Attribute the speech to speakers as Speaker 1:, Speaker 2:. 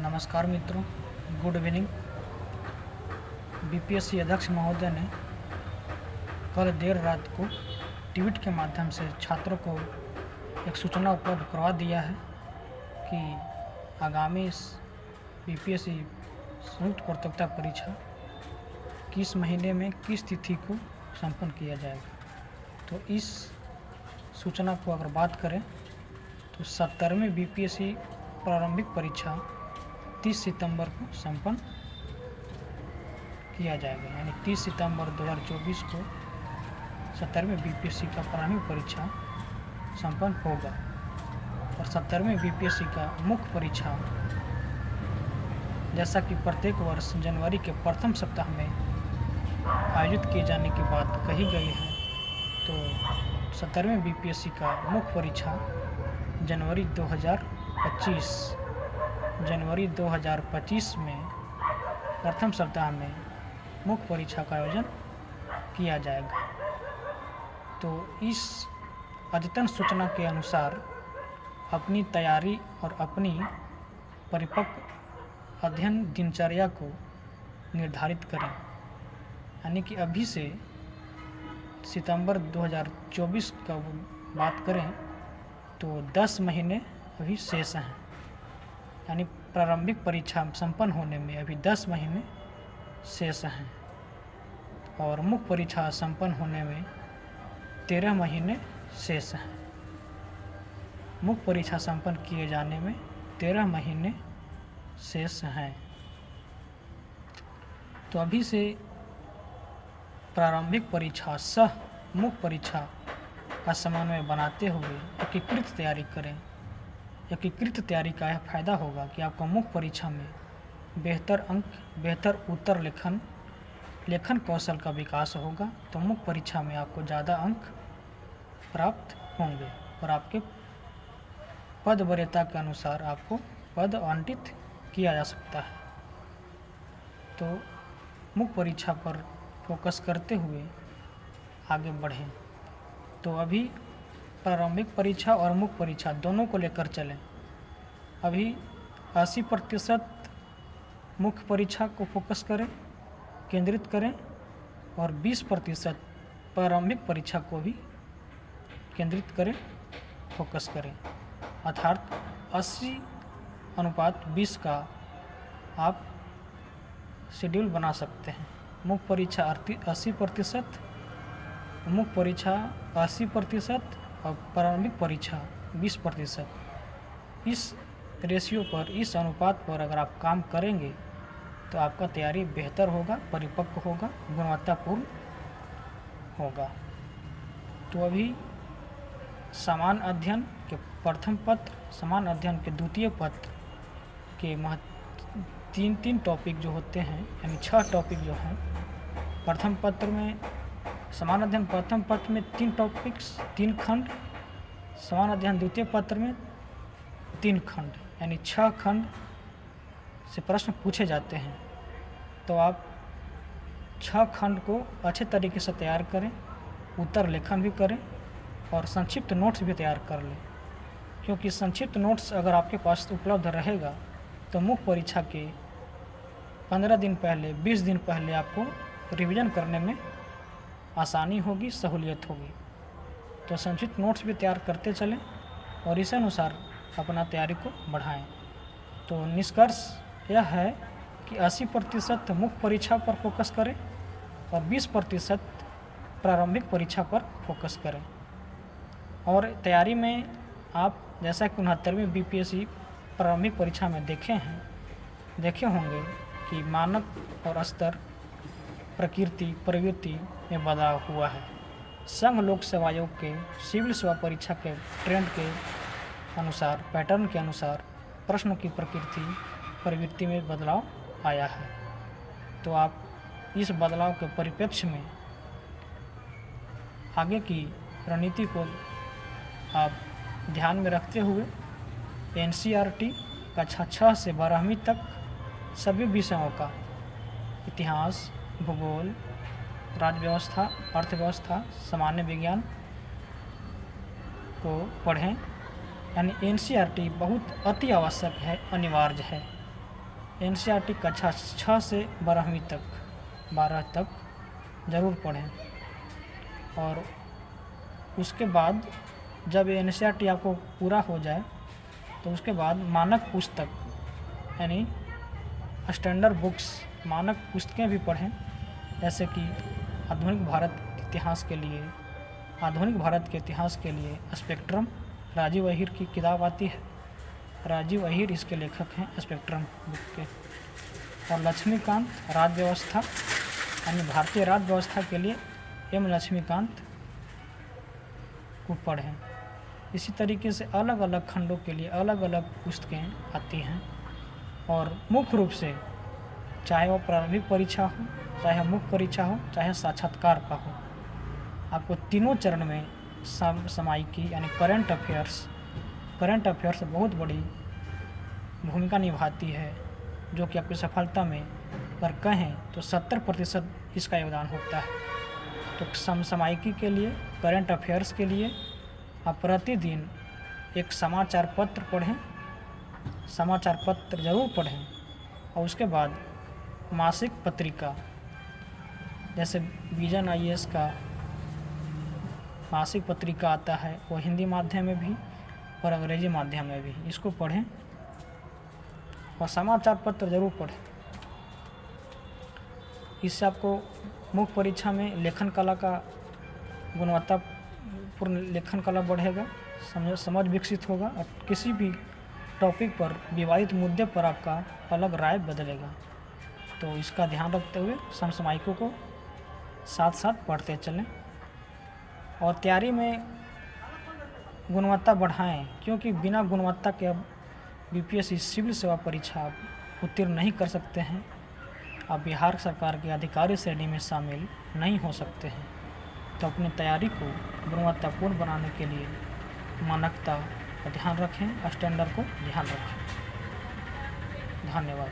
Speaker 1: नमस्कार मित्रों, good evening. BPSC अध्यक्ष महोदय ने कल देर रात को ट्वीट के माध्यम से छात्रों को एक सूचना उपलब्ध करवा दिया है कि आगामी बीपीएससी संयुक्त प्रतियोगिता परीक्षा किस महीने में किस तिथि को संपन्न किया जाएगा। तो इस सूचना को अगर बात करें तो 70वीं बीपीएससी प्रारंभिक परीक्षा 30 सितंबर को संपन्न किया जाएगा, यानी 30 सितंबर 2024 को 70वीं बीपीएससी का प्रारंभिक परीक्षा संपन्न होगा। और 70वीं बीपीएससी का मुख्य परीक्षा जैसा कि प्रत्येक वर्ष जनवरी के प्रथम सप्ताह में आयोजित किए जाने की बात कही गई है, तो 70वीं बीपीएससी का मुख्य परीक्षा जनवरी 2025 में प्रथम सप्ताह में मुख्य परीक्षा का आयोजन किया जाएगा। तो इस अद्यतन सूचना के अनुसार अपनी तैयारी और अपनी परिपक्व अध्ययन दिनचर्या को निर्धारित करें, यानी कि अभी से सितंबर 2024 का बात करें तो 10 महीने अभी शेष हैं, यानी प्रारंभिक परीक्षा संपन्न होने में अभी 10 महीने शेष हैं और मुख्य परीक्षा संपन्न होने में 13 महीने शेष हैं। मुख्य परीक्षा संपन्न किए जाने में 13 महीने शेष हैं। तो अभी से प्रारंभिक परीक्षा सह मुख्य परीक्षा का समन्वय बनाते हुए एकीकृत तैयारी करें। एकीकृत तैयारी का यह फायदा होगा कि आपको मुख्य परीक्षा में बेहतर अंक, बेहतर उत्तर लेखन कौशल का विकास होगा, तो मुख्य परीक्षा में आपको ज़्यादा अंक प्राप्त होंगे और आपके पद वरीयता के अनुसार आपको पद आवंटित किया जा सकता है। तो मुख्य परीक्षा पर फोकस करते हुए आगे बढ़ें। तो अभी प्रारंभिक परीक्षा और मुख्य परीक्षा दोनों को लेकर चलें। अभी 80% मुख्य परीक्षा को फोकस करें, केंद्रित करें और 20% प्रारंभिक परीक्षा को भी केंद्रित करें, फोकस करें। अर्थात 80:20 का आप शेड्यूल बना सकते हैं। मुख्य परीक्षा 80%, मुख्य परीक्षा 80% और प्रारंभिक परीक्षा 20%। इस रेशियो पर, इस अनुपात पर अगर आप काम करेंगे तो आपका तैयारी बेहतर होगा, परिपक्व होगा, गुणवत्तापूर्ण होगा। तो अभी समान अध्ययन के प्रथम पत्र, समान अध्ययन के द्वितीय पत्र के तीन टॉपिक जो होते हैं, यानी 6 टॉपिक जो हैं प्रथम पत्र में, समान अध्ययन प्रथम पत्र में 3 टॉपिक्स 3 खंड, समान अध्ययन द्वितीय पत्र में 3 खंड, यानी 6 खंड से प्रश्न पूछे जाते हैं। तो आप 6 खंड को अच्छे तरीके से तैयार करें, उत्तर लेखन भी करें और संक्षिप्त नोट्स भी तैयार कर लें, क्योंकि संक्षिप्त नोट्स अगर आपके पास उपलब्ध रहेगा तो मुख्य परीक्षा के 15 दिन पहले, 20 दिन पहले आपको रिवीजन करने में आसानी होगी, सहूलियत होगी। तो संक्षिप्त नोट्स भी तैयार करते चलें और इस अनुसार अपना तैयारी को बढ़ाएं। तो निष्कर्ष यह है कि 80% मुख्य परीक्षा पर फोकस करें और 20% प्रारंभिक परीक्षा पर फोकस करें। और तैयारी में आप जैसा कि 69वीं बीपीएससी प्रारंभिक परीक्षा में देखे होंगे कि मानक और स्तर, प्रवृत्ति में बदलाव हुआ है। संघ लोक सेवा आयोग के सिविल सेवा परीक्षा के ट्रेंड के अनुसार, पैटर्न के अनुसार प्रश्नों की प्रवृत्ति में बदलाव आया है। तो आप इस बदलाव के परिप्रेक्ष्य में आगे की रणनीति को आप ध्यान में रखते हुए एनसीईआरटी कक्षा 6 से 12वीं तक सभी विषयों का इतिहास, भूगोल, राज्य व्यवस्था, अर्थव्यवस्था, सामान्य विज्ञान को पढ़ें। यानी एनसीईआरटी बहुत अति आवश्यक है, अनिवार्य है। एनसीईआरटी कक्षा 6 से 12 तक ज़रूर पढ़ें। और उसके बाद जब एनसीईआरटी आपको पूरा हो जाए तो उसके बाद मानक पुस्तक यानी स्टैंडर्ड बुक्स, मानक पुस्तकें भी पढ़ें। जैसे कि आधुनिक भारत के इतिहास के लिए स्पेक्ट्रम, राजीव अहिर की किताब आती है। राजीव अहिर इसके लेखक हैं स्पेक्ट्रम बुक के। और लक्ष्मीकांत राज्य व्यवस्था यानी भारतीय राज्य व्यवस्था के लिए एम लक्ष्मीकांत को पढ़ें। इसी तरीके से अलग अलग खंडों के लिए अलग अलग पुस्तकें आती हैं। और मुख्य रूप से चाहे वो प्रारंभिक परीक्षा हो, चाहे मुख्य परीक्षा हो, चाहे साक्षात्कार का हो, आपको तीनों चरण में सामयिकी यानी करंट अफेयर्स बहुत बड़ी भूमिका निभाती है, जो कि आपकी सफलता में अगर कहें तो 70% इसका योगदान होता है। तो सामयिकी के लिए, करंट अफेयर्स के लिए आप प्रतिदिन एक समाचार पत्र पढ़ें, समाचार पत्र ज़रूर पढ़ें। और उसके बाद मासिक पत्रिका जैसे विजन IAS का मासिक पत्रिका आता है, वो हिंदी माध्यम में भी और अंग्रेजी माध्यम में भी, इसको पढ़ें और समाचार पत्र ज़रूर पढ़ें। इससे आपको मुख्य परीक्षा में लेखन कला का गुणवत्तापूर्ण लेखन कला बढ़ेगा, समझ विकसित होगा और किसी भी टॉपिक पर, विवादित मुद्दे पर आपका अलग राय बदलेगा। तो इसका ध्यान रखते हुए समसामयिकों को साथ साथ पढ़ते चलें और तैयारी में गुणवत्ता बढ़ाएं, क्योंकि बिना गुणवत्ता के अब BPSC सिविल सेवा परीक्षा आप उत्तीर्ण नहीं कर सकते हैं। आप बिहार सरकार की अधिकारी श्रेणी में शामिल नहीं हो सकते हैं। तो अपनी तैयारी को गुणवत्तापूर्ण बनाने के लिए मानकता का ध्यान रखें, स्टैंडर्ड को ध्यान रखें। धन्यवाद।